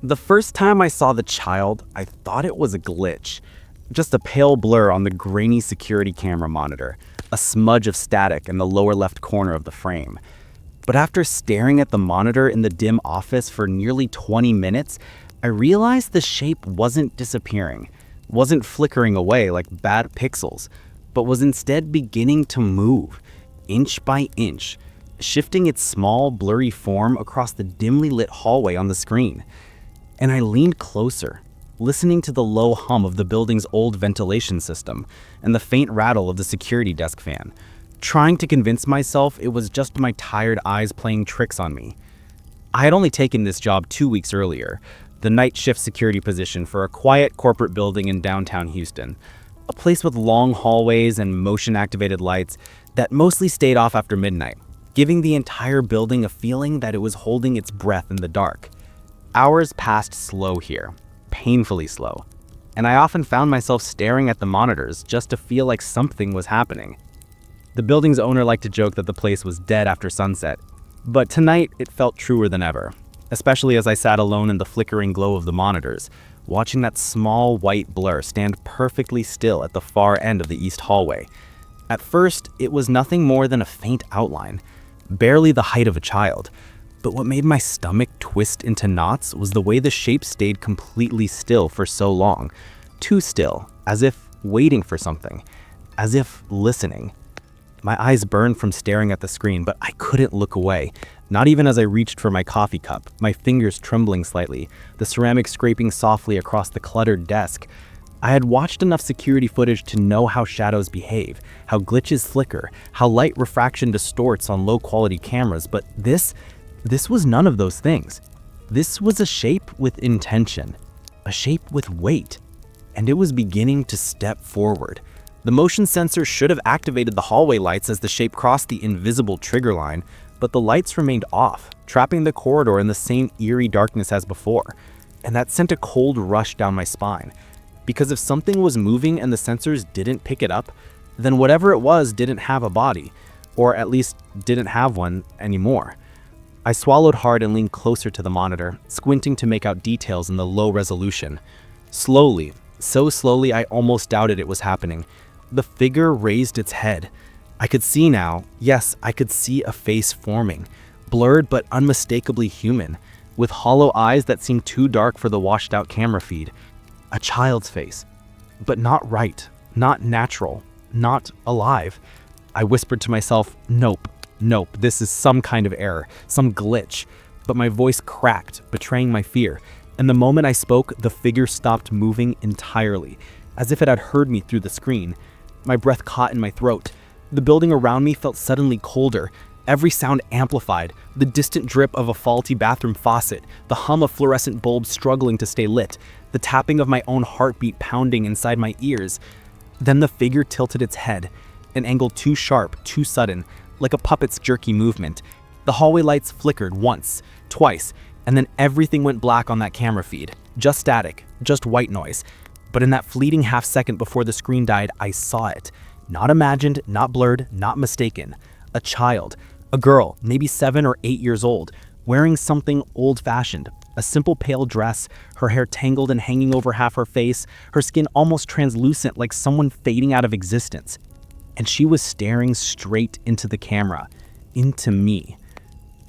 The first time I saw the child, I thought it was a glitch. Just a pale blur on the grainy security camera monitor, a smudge of static in the lower left corner of the frame. But after staring at the monitor in the dim office for nearly 20 minutes, I realized the shape wasn't disappearing, wasn't flickering away like bad pixels, but was instead beginning to move, inch by inch, shifting its small, blurry form across the dimly lit hallway on the screen. And I leaned closer, listening to the low hum of the building's old ventilation system and the faint rattle of the security desk fan, trying to convince myself it was just my tired eyes playing tricks on me. I had only taken this job 2 weeks earlier, the night shift security position for a quiet corporate building in downtown Houston, a place with long hallways and motion-activated lights that mostly stayed off after midnight, giving the entire building a feeling that it was holding its breath in the dark. Hours passed slow here, painfully slow, and I often found myself staring at the monitors just to feel like something was happening. The building's owner liked to joke that the place was dead after sunset, but tonight it felt truer than ever, especially as I sat alone in the flickering glow of the monitors, watching that small white blur stand perfectly still at the far end of the east hallway. At first, it was nothing more than a faint outline, barely the height of a child. But what made my stomach twist into knots was the way the shape stayed completely still for so long. Too still, as if waiting for something, as if listening. My eyes burned from staring at the screen, but I couldn't look away, not even as I reached for my coffee cup, my fingers trembling slightly, the ceramic scraping softly across the cluttered desk. I had watched enough security footage to know how shadows behave, how glitches flicker, how light refraction distorts on low-quality cameras, but this was none of those things. This was a shape with intention, a shape with weight, and it was beginning to step forward. The motion sensor should have activated the hallway lights as the shape crossed the invisible trigger line, but the lights remained off, trapping the corridor in the same eerie darkness as before, and that sent a cold rush down my spine. Because if something was moving and the sensors didn't pick it up, then whatever it was didn't have a body, or at least didn't have one anymore. I swallowed hard and leaned closer to the monitor, squinting to make out details in the low resolution. Slowly, so slowly I almost doubted it was happening, the figure raised its head. I could see now, yes, I could see a face forming, blurred but unmistakably human, with hollow eyes that seemed too dark for the washed-out camera feed. A child's face, but not right, not natural, not alive. I whispered to myself, nope, this is some kind of error, some glitch. But my voice cracked, betraying my fear, and the moment I spoke, the figure stopped moving entirely, as if it had heard me through the screen. My breath caught in my throat. The building around me felt suddenly colder, every sound amplified, the distant drip of a faulty bathroom faucet, the hum of fluorescent bulbs struggling to stay lit, the tapping of my own heartbeat pounding inside my ears. Then the figure tilted its head, an angle too sharp, too sudden, like a puppet's jerky movement. The hallway lights flickered once, twice, and then everything went black on that camera feed. Just static, just white noise. But in that fleeting half second before the screen died, I saw it. Not imagined, not blurred, not mistaken. A child, a girl, maybe 7 or 8 years old, wearing something old-fashioned. A simple pale dress, her hair tangled and hanging over half her face, her skin almost translucent like someone fading out of existence. And she was staring straight into the camera, into me.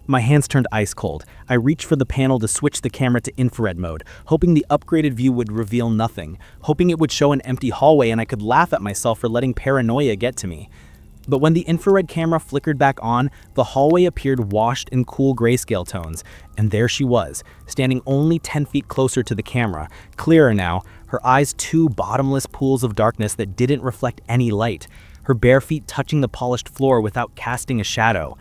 My hands turned ice cold. I reached for the panel to switch the camera to infrared mode, hoping the upgraded view would reveal nothing, hoping it would show an empty hallway and I could laugh at myself for letting paranoia get to me. But when the infrared camera flickered back on, the hallway appeared washed in cool grayscale tones, and there she was, standing only 10 feet closer to the camera, clearer now, her eyes two bottomless pools of darkness that didn't reflect any light, her bare feet touching the polished floor without casting a shadow.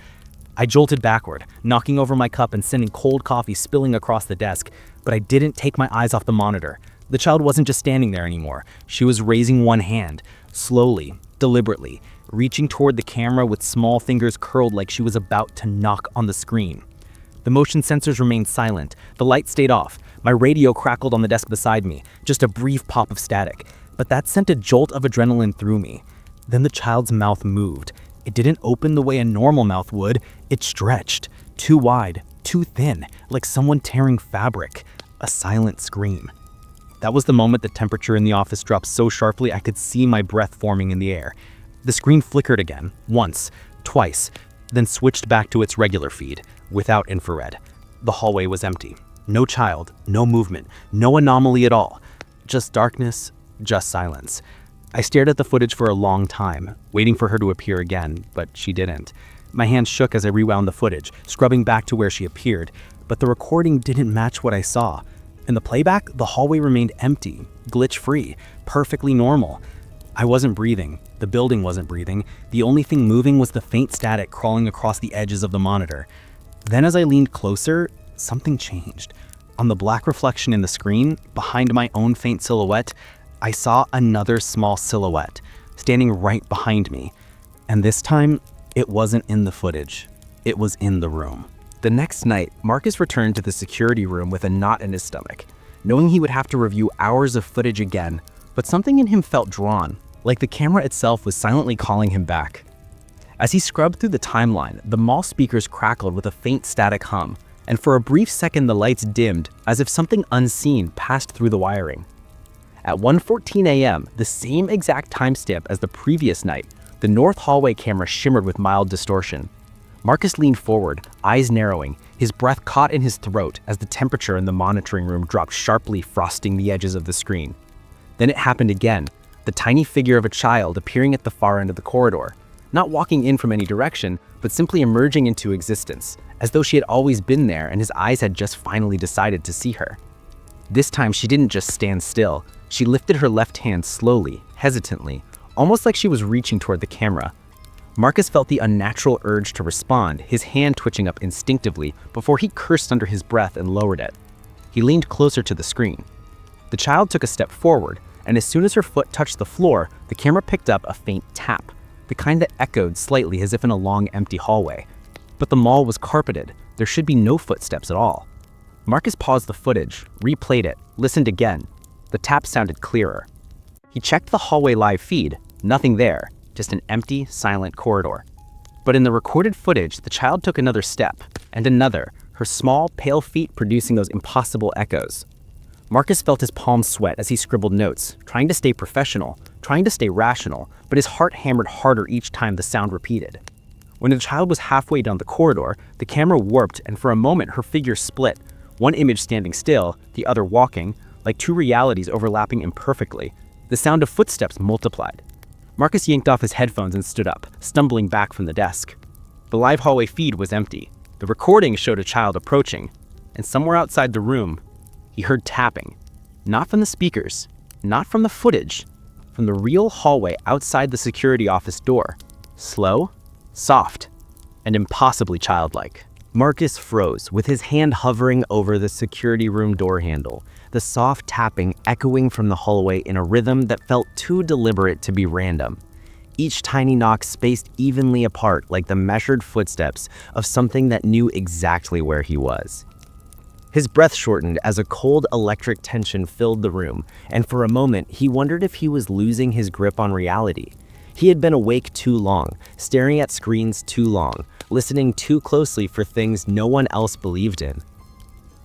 I jolted backward, knocking over my cup and sending cold coffee spilling across the desk, but I didn't take my eyes off the monitor. The child wasn't just standing there anymore. She was raising one hand, slowly, deliberately, reaching toward the camera with small fingers curled like she was about to knock on the screen. The motion sensors remained silent. The light stayed off. My radio crackled on the desk beside me, just a brief pop of static, but that sent a jolt of adrenaline through me. Then the child's mouth moved. It didn't open the way a normal mouth would. It stretched, too wide, too thin, like someone tearing fabric. a silent scream. That was the moment the temperature in the office dropped so sharply I could see my breath forming in the air. The screen flickered again, once, twice, then switched back to its regular feed, without infrared. The hallway was empty. No child, no movement, no anomaly at all. Just darkness, just silence. I stared at the footage for a long time, waiting for her to appear again, but she didn't. My hands shook as I rewound the footage, scrubbing back to where she appeared, but the recording didn't match what I saw. In the playback, the hallway remained empty, glitch-free, perfectly normal. I wasn't breathing. The building wasn't breathing. The only thing moving was the faint static crawling across the edges of the monitor. Then as I leaned closer, something changed. On the black reflection in the screen, behind my own faint silhouette, I saw another small silhouette, standing right behind me. And this time, it wasn't in the footage. It was in the room. The next night, Marcus returned to the security room with a knot in his stomach, knowing he would have to review hours of footage again, but something in him felt drawn, like the camera itself was silently calling him back. As he scrubbed through the timeline, the mall speakers crackled with a faint static hum, and for a brief second the lights dimmed, as if something unseen passed through the wiring. At 1:14 a.m., the same exact timestamp as the previous night, the north hallway camera shimmered with mild distortion. Marcus leaned forward, eyes narrowing, his breath caught in his throat as the temperature in the monitoring room dropped sharply, frosting the edges of the screen. Then it happened again, the tiny figure of a child appearing at the far end of the corridor, not walking in from any direction, but simply emerging into existence, as though she had always been there and his eyes had just finally decided to see her. This time she didn't just stand still, she lifted her left hand slowly, hesitantly, almost like she was reaching toward the camera. Marcus felt the unnatural urge to respond, his hand twitching up instinctively before he cursed under his breath and lowered it. He leaned closer to the screen. The child took a step forward, and as soon as her foot touched the floor, the camera picked up a faint tap, the kind that echoed slightly as if in a long, empty hallway. But the mall was carpeted. There should be no footsteps at all. Marcus paused the footage, replayed it, listened again. The tap sounded clearer. He checked the hallway live feed. Nothing there. Just an empty, silent corridor. But in the recorded footage, the child took another step, and another, her small, pale feet producing those impossible echoes. Marcus felt his palms sweat as he scribbled notes, trying to stay professional, trying to stay rational, but his heart hammered harder each time the sound repeated. When the child was halfway down the corridor, the camera warped, and for a moment her figure split, one image standing still, the other walking, like two realities overlapping imperfectly. The sound of footsteps multiplied. Marcus yanked off his headphones and stood up, stumbling back from the desk. The live hallway feed was empty. The recording showed a child approaching, and somewhere outside the room, he heard tapping. Not from the speakers, not from the footage, from the real hallway outside the security office door. Slow, soft, and impossibly childlike. Marcus froze, with his hand hovering over the security room door handle, the soft tapping echoing from the hallway in a rhythm that felt too deliberate to be random. Each tiny knock spaced evenly apart like the measured footsteps of something that knew exactly where he was. His breath shortened as a cold electric tension filled the room, and for a moment he wondered if he was losing his grip on reality. He had been awake too long, staring at screens too long, listening too closely for things no one else believed in.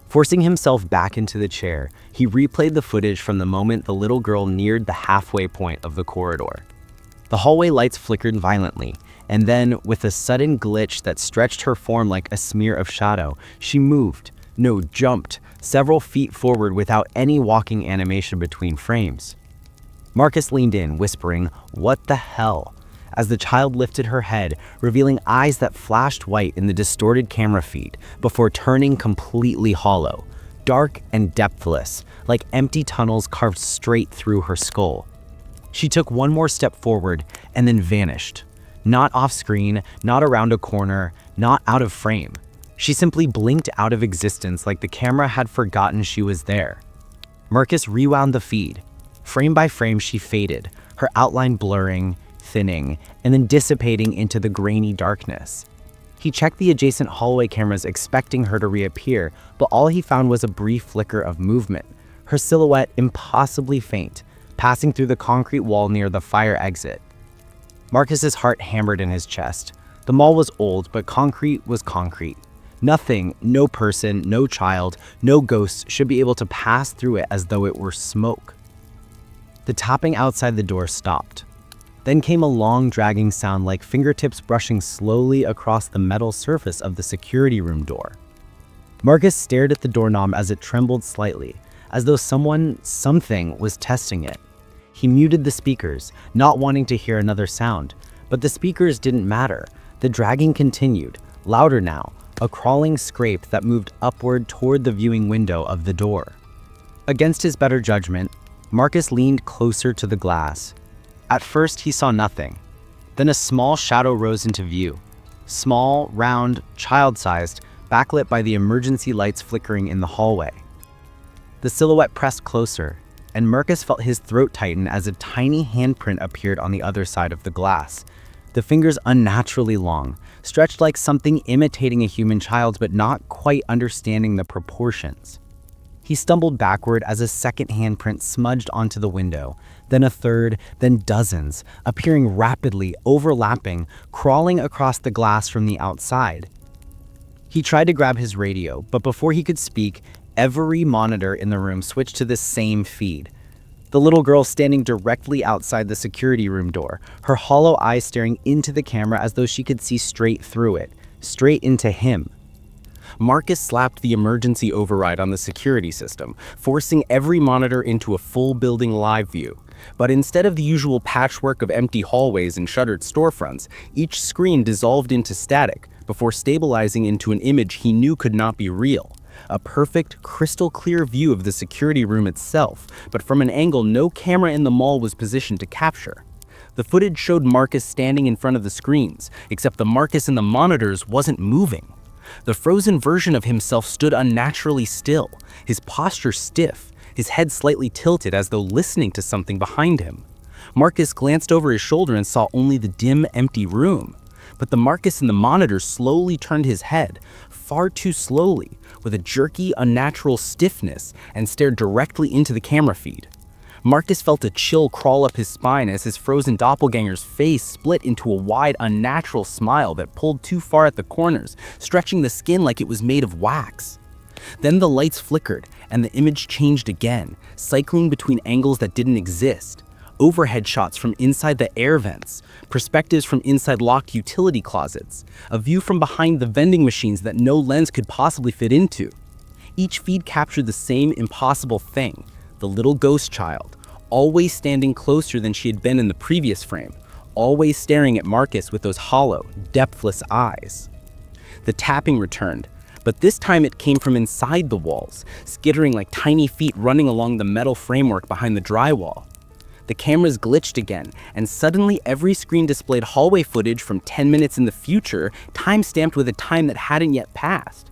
Forcing himself back into the chair, he replayed the footage from the moment the little girl neared the halfway point of the corridor. The hallway lights flickered violently, and then, with a sudden glitch that stretched her form like a smear of shadow, she moved, jumped, several feet forward without any walking animation between frames. Marcus leaned in, whispering, "What the hell?" as the child lifted her head, revealing eyes that flashed white in the distorted camera feed before turning completely hollow, dark and depthless, like empty tunnels carved straight through her skull. She took one more step forward and then vanished. Not off screen, not around a corner, not out of frame. She simply blinked out of existence like the camera had forgotten she was there. Marcus rewound the feed. Frame by frame she faded, her outline blurring, thinning, and then dissipating into the grainy darkness. He checked the adjacent hallway cameras expecting her to reappear, but all he found was a brief flicker of movement, her silhouette impossibly faint, passing through the concrete wall near the fire exit. Marcus's heart hammered in his chest. The mall was old, but concrete was concrete. Nothing, no person, no child, no ghost should be able to pass through it as though it were smoke. The tapping outside the door stopped. Then came a long, dragging sound like fingertips brushing slowly across the metal surface of the security room door. Marcus stared at the doorknob as it trembled slightly, as though something was testing it. He muted the speakers, not wanting to hear another sound, but the speakers didn't matter. The dragging continued, louder now, a crawling scrape that moved upward toward the viewing window of the door. Against his better judgment, Marcus leaned closer to the glass. At first, he saw nothing. Then a small shadow rose into view. Small, round, child-sized, backlit by the emergency lights flickering in the hallway. The silhouette pressed closer, and Marcus felt his throat tighten as a tiny handprint appeared on the other side of the glass. The fingers unnaturally long, stretched like something imitating a human child's but not quite understanding the proportions. He stumbled backward as a second handprint smudged onto the window, then a third, then dozens, appearing rapidly, overlapping, crawling across the glass from the outside. He tried to grab his radio, but before he could speak, every monitor in the room switched to the same feed. The little girl standing directly outside the security room door, her hollow eyes staring into the camera as though she could see straight through it, straight into him. Marcus slapped the emergency override on the security system, forcing every monitor into a full building live view. But instead of the usual patchwork of empty hallways and shuttered storefronts, each screen dissolved into static before stabilizing into an image he knew could not be real. A perfect, crystal-clear view of the security room itself, but from an angle no camera in the mall was positioned to capture. The footage showed Marcus standing in front of the screens, except the Marcus in the monitors wasn't moving. The frozen version of himself stood unnaturally still, his posture stiff, his head slightly tilted as though listening to something behind him. Marcus glanced over his shoulder and saw only the dim, empty room. But the Marcus in the monitor slowly turned his head, far too slowly, with a jerky, unnatural stiffness, and stared directly into the camera feed. Marcus felt a chill crawl up his spine as his frozen doppelganger's face split into a wide, unnatural smile that pulled too far at the corners, stretching the skin like it was made of wax. Then the lights flickered, and the image changed again, cycling between angles that didn't exist. Overhead shots from inside the air vents, perspectives from inside locked utility closets, a view from behind the vending machines that no lens could possibly fit into. Each feed captured the same impossible thing, the little ghost child, always standing closer than she had been in the previous frame, always staring at Marcus with those hollow, depthless eyes. The tapping returned, but this time it came from inside the walls, skittering like tiny feet running along the metal framework behind the drywall. The cameras glitched again, and suddenly every screen displayed hallway footage from 10 minutes in the future, time-stamped with a time that hadn't yet passed.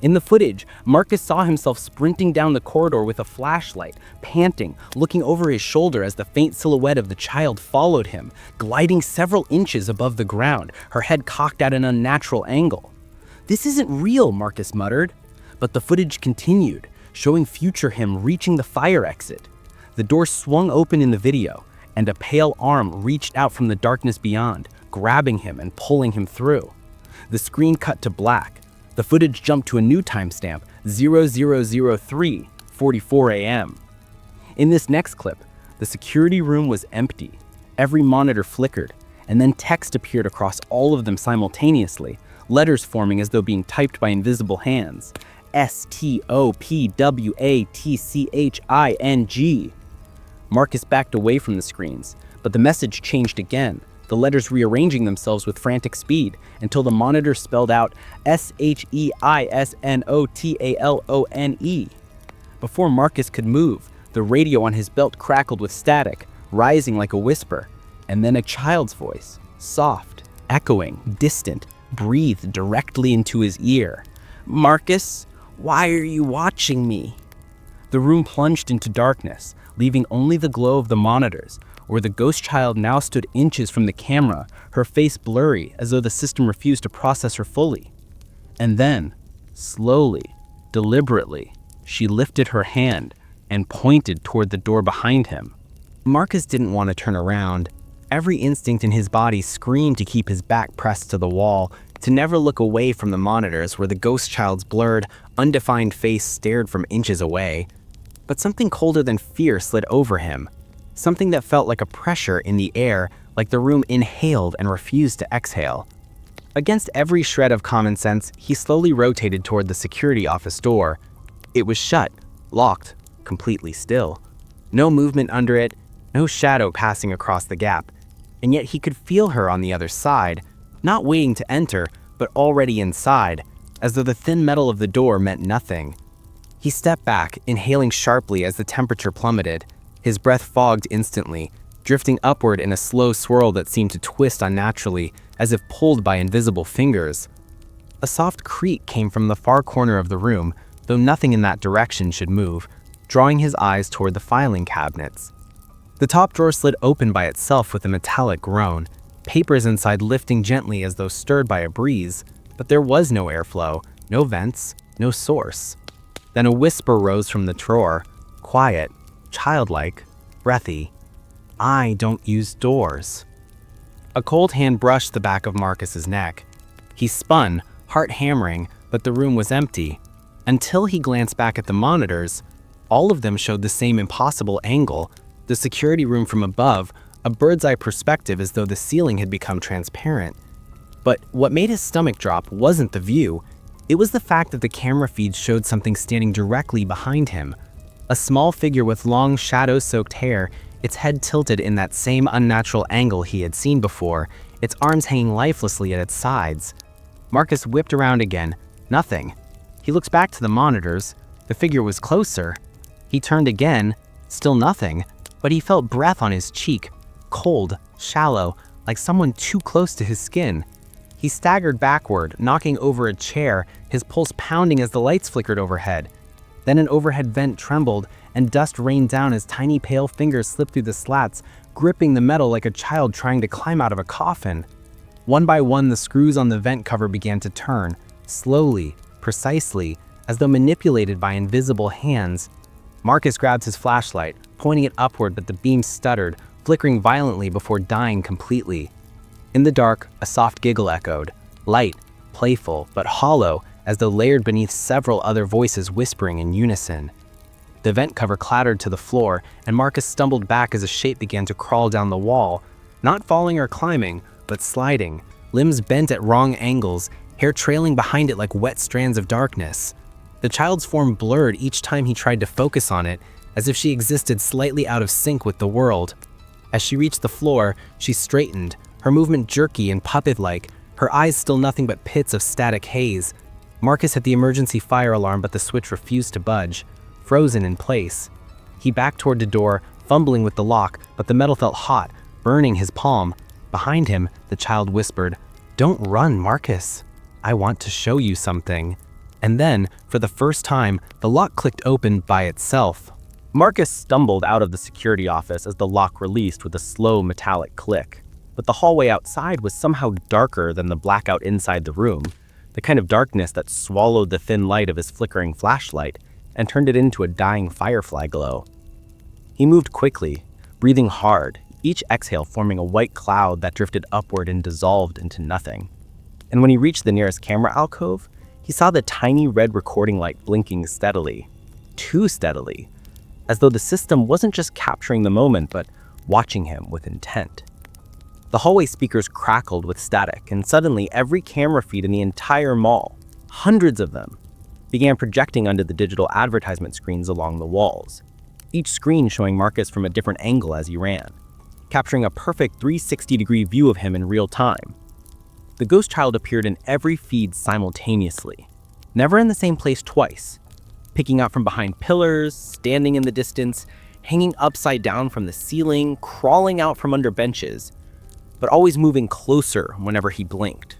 In the footage, Marcus saw himself sprinting down the corridor with a flashlight, panting, looking over his shoulder as the faint silhouette of the child followed him, gliding several inches above the ground, her head cocked at an unnatural angle. "This isn't real," Marcus muttered. But the footage continued, showing future him reaching the fire exit. The door swung open in the video, and a pale arm reached out from the darkness beyond, grabbing him and pulling him through. The screen cut to black. The footage jumped to a new timestamp, 0003:44 a.m. In this next clip, the security room was empty. Every monitor flickered, and then text appeared across all of them simultaneously, letters forming as though being typed by invisible hands. STOPWATCHING. Marcus backed away from the screens, but the message changed again, the letters rearranging themselves with frantic speed until the monitor spelled out SHEISNOTALONE. Before Marcus could move, the radio on his belt crackled with static, rising like a whisper, and then a child's voice, soft, echoing, distant, breathed directly into his ear. "Marcus, why are you watching me?" The room plunged into darkness, leaving only the glow of the monitors, where the ghost child now stood inches from the camera, her face blurry as though the system refused to process her fully. And then, slowly, deliberately, she lifted her hand and pointed toward the door behind him. Marcus didn't want to turn around. Every instinct in his body screamed to keep his back pressed to the wall, to never look away from the monitors where the ghost child's blurred, undefined face stared from inches away. But something colder than fear slid over him, something that felt like a pressure in the air, like the room inhaled and refused to exhale. Against every shred of common sense, he slowly rotated toward the security office door. It was shut, locked, completely still. No movement under it, no shadow passing across the gap. And yet he could feel her on the other side, not waiting to enter, but already inside, as though the thin metal of the door meant nothing. He stepped back, inhaling sharply as the temperature plummeted. His breath fogged instantly, drifting upward in a slow swirl that seemed to twist unnaturally, as if pulled by invisible fingers. A soft creak came from the far corner of the room, though nothing in that direction should move, drawing his eyes toward the filing cabinets. The top drawer slid open by itself with a metallic groan, papers inside lifting gently as though stirred by a breeze, but there was no airflow, no vents, no source. Then a whisper rose from the drawer, quiet, childlike, breathy. "I don't use doors." A cold hand brushed the back of Marcus's neck. He spun, heart hammering, but the room was empty. Until he glanced back at the monitors, all of them showed the same impossible angle, the security room from above, a bird's-eye perspective as though the ceiling had become transparent. But what made his stomach drop wasn't the view. It was the fact that the camera feed showed something standing directly behind him. A small figure with long, shadow-soaked hair, its head tilted in that same unnatural angle he had seen before, its arms hanging lifelessly at its sides. Marcus whipped around again. Nothing. He looked back to the monitors. The figure was closer. He turned again. Still nothing. But he felt breath on his cheek. Cold, shallow, like someone too close to his skin. He staggered backward, knocking over a chair, his pulse pounding as the lights flickered overhead. Then an overhead vent trembled, and dust rained down as tiny pale fingers slipped through the slats, gripping the metal like a child trying to climb out of a coffin. One by one, the screws on the vent cover began to turn, slowly, precisely, as though manipulated by invisible hands. Marcus grabbed his flashlight, pointing it upward, but the beam stuttered, flickering violently before dying completely. In the dark, a soft giggle echoed, light, playful, but hollow, as though layered beneath several other voices whispering in unison. The vent cover clattered to the floor, and Marcus stumbled back as a shape began to crawl down the wall, not falling or climbing, but sliding, limbs bent at wrong angles, hair trailing behind it like wet strands of darkness. The child's form blurred each time he tried to focus on it, as if she existed slightly out of sync with the world. As she reached the floor, she straightened, her movement jerky and puppet-like, her eyes still nothing but pits of static haze. Marcus hit the emergency fire alarm, but the switch refused to budge, frozen in place. He backed toward the door, fumbling with the lock, but the metal felt hot, burning his palm. Behind him, the child whispered, "Don't run, Marcus. I want to show you something." And then, for the first time, the lock clicked open by itself. Marcus stumbled out of the security office as the lock released with a slow metallic click. But the hallway outside was somehow darker than the blackout inside the room, the kind of darkness that swallowed the thin light of his flickering flashlight and turned it into a dying firefly glow. He moved quickly, breathing hard, each exhale forming a white cloud that drifted upward and dissolved into nothing. And when he reached the nearest camera alcove, he saw the tiny red recording light blinking steadily, too steadily, as though the system wasn't just capturing the moment, but watching him with intent. The hallway speakers crackled with static, and suddenly every camera feed in the entire mall, hundreds of them, began projecting onto the digital advertisement screens along the walls, each screen showing Marcus from a different angle as he ran, capturing a perfect 360-degree view of him in real time. The ghost child appeared in every feed simultaneously, never in the same place twice, picking out from behind pillars, standing in the distance, hanging upside down from the ceiling, crawling out from under benches, but always moving closer whenever he blinked.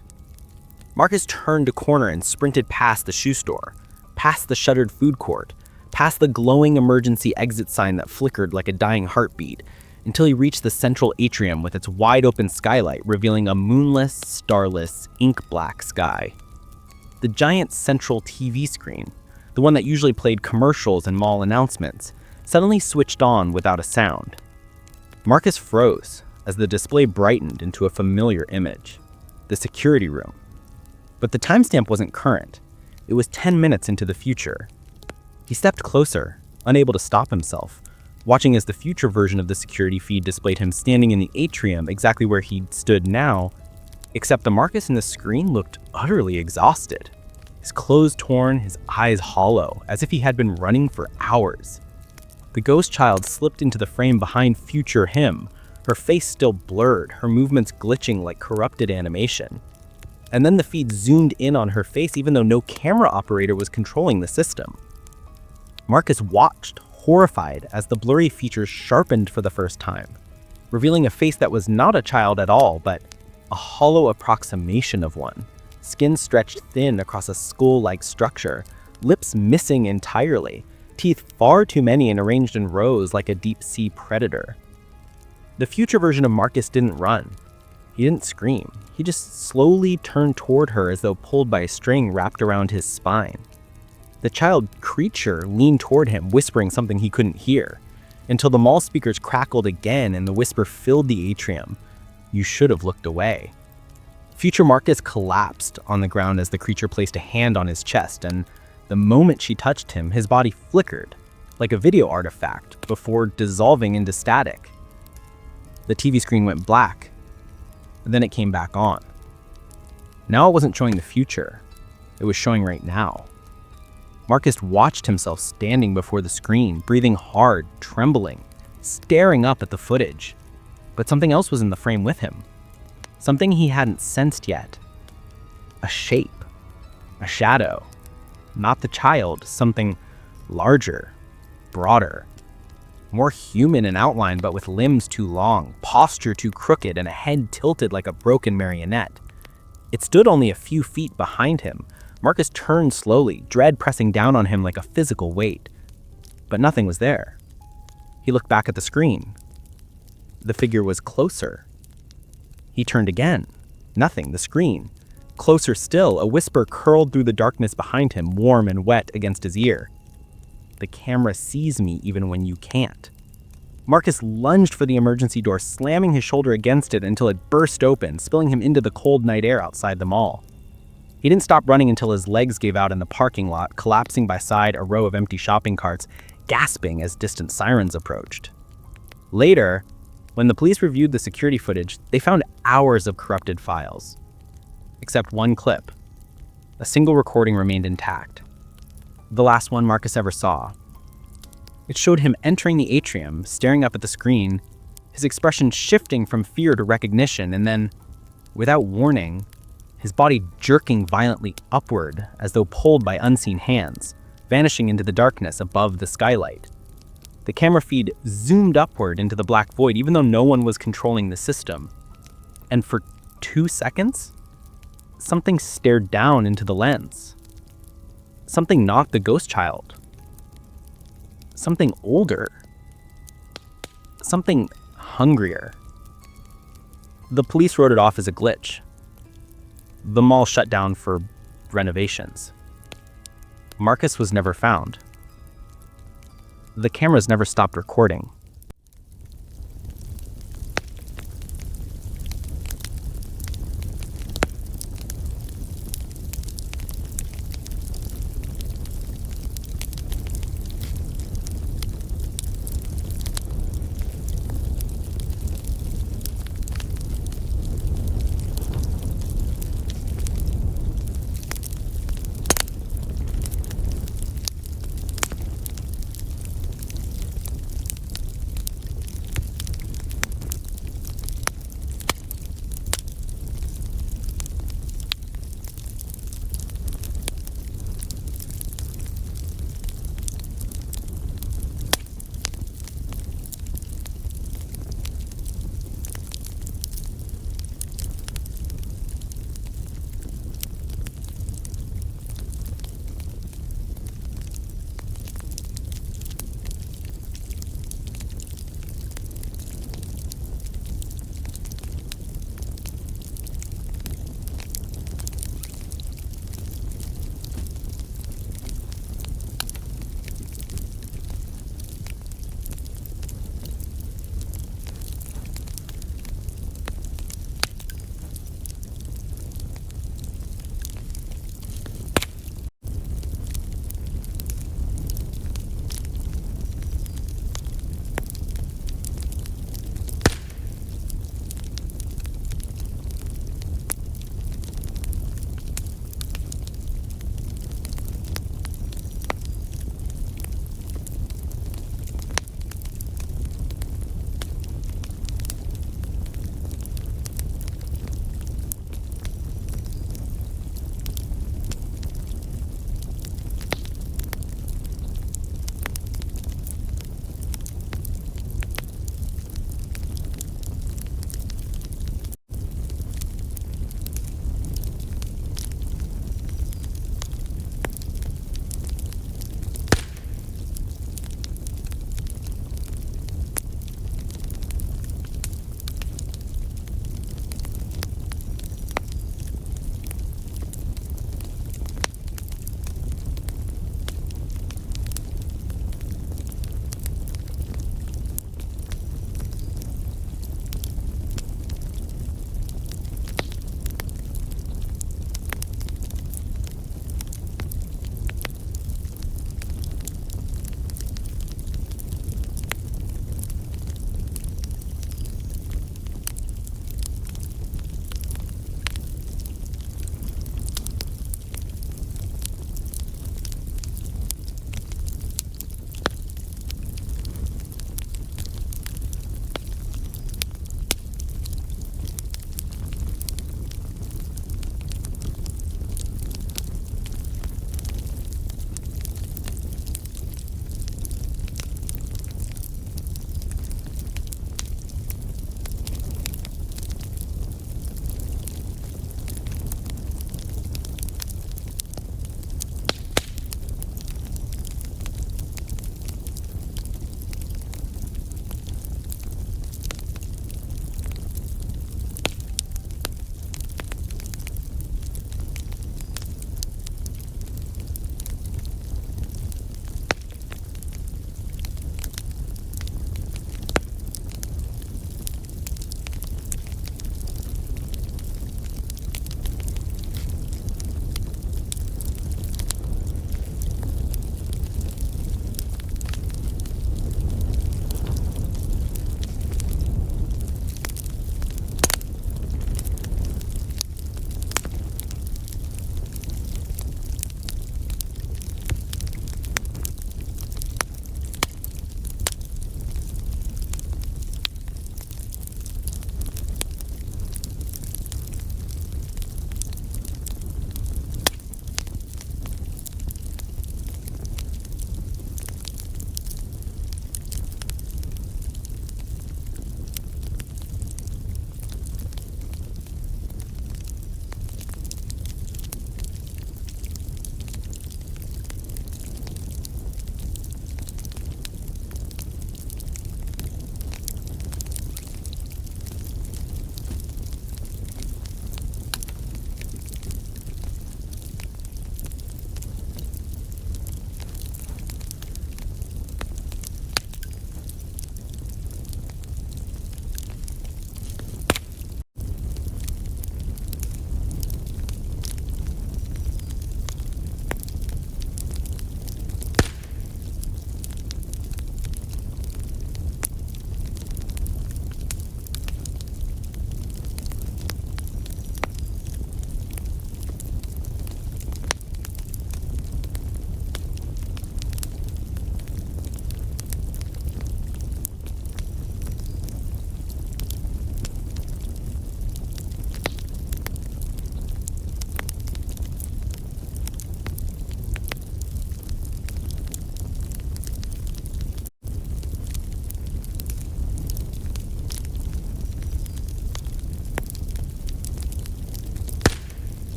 Marcus turned a corner and sprinted past the shoe store, past the shuttered food court, past the glowing emergency exit sign that flickered like a dying heartbeat, until he reached the central atrium with its wide-open skylight revealing a moonless, starless, ink-black sky. The giant central TV screen, the one that usually played commercials and mall announcements, suddenly switched on without a sound. Marcus froze as the display brightened into a familiar image, the security room. But the timestamp wasn't current. It was 10 minutes into the future. He stepped closer, unable to stop himself, watching as the future version of the security feed displayed him standing in the atrium exactly where he stood now, except the Marcus in the screen looked utterly exhausted. His clothes torn, his eyes hollow, as if he had been running for hours. The ghost child slipped into the frame behind future him, her face still blurred, her movements glitching like corrupted animation. And then the feed zoomed in on her face even though no camera operator was controlling the system. Marcus watched, horrified, as the blurry features sharpened for the first time, revealing a face that was not a child at all, but a hollow approximation of one, skin stretched thin across a skull-like structure, lips missing entirely, teeth far too many and arranged in rows like a deep-sea predator. The future version of Marcus didn't run. He didn't scream. He just slowly turned toward her as though pulled by a string wrapped around his spine. The child creature leaned toward him, whispering something he couldn't hear, until the mall speakers crackled again and the whisper filled the atrium. "You should have looked away." Future Marcus collapsed on the ground as the creature placed a hand on his chest, and the moment she touched him, his body flickered, like a video artifact, before dissolving into static. The TV screen went black, and then it came back on. Now it wasn't showing the future, it was showing right now. Marcus watched himself standing before the screen, breathing hard, trembling, staring up at the footage. But something else was in the frame with him. Something he hadn't sensed yet. A shape. A shadow. Not the child, something larger, broader, more human in outline but with limbs too long, posture too crooked, and a head tilted like a broken marionette. It stood only a few feet behind him. Marcus turned slowly, dread pressing down on him like a physical weight. But nothing was there. He looked back at the screen. The figure was closer. He turned again. Nothing, the screen. Closer still, a whisper curled through the darkness behind him, warm and wet against his ear. "The camera sees me even when you can't." Marcus lunged for the emergency door, slamming his shoulder against it until it burst open, spilling him into the cold night air outside the mall. He didn't stop running until his legs gave out in the parking lot, collapsing beside a row of empty shopping carts, gasping as distant sirens approached. Later, when the police reviewed the security footage, they found hours of corrupted files. Except one clip. A single recording remained intact. The last one Marcus ever saw. It showed him entering the atrium, staring up at the screen, his expression shifting from fear to recognition, and then, without warning, his body jerking violently upward as though pulled by unseen hands, vanishing into the darkness above the skylight. The camera feed zoomed upward into the black void even though no one was controlling the system. And for 2 seconds, something stared down into the lens. Something not the ghost child. Something older. Something hungrier. The police wrote it off as a glitch. The mall shut down for renovations. Marcus was never found. The cameras never stopped recording.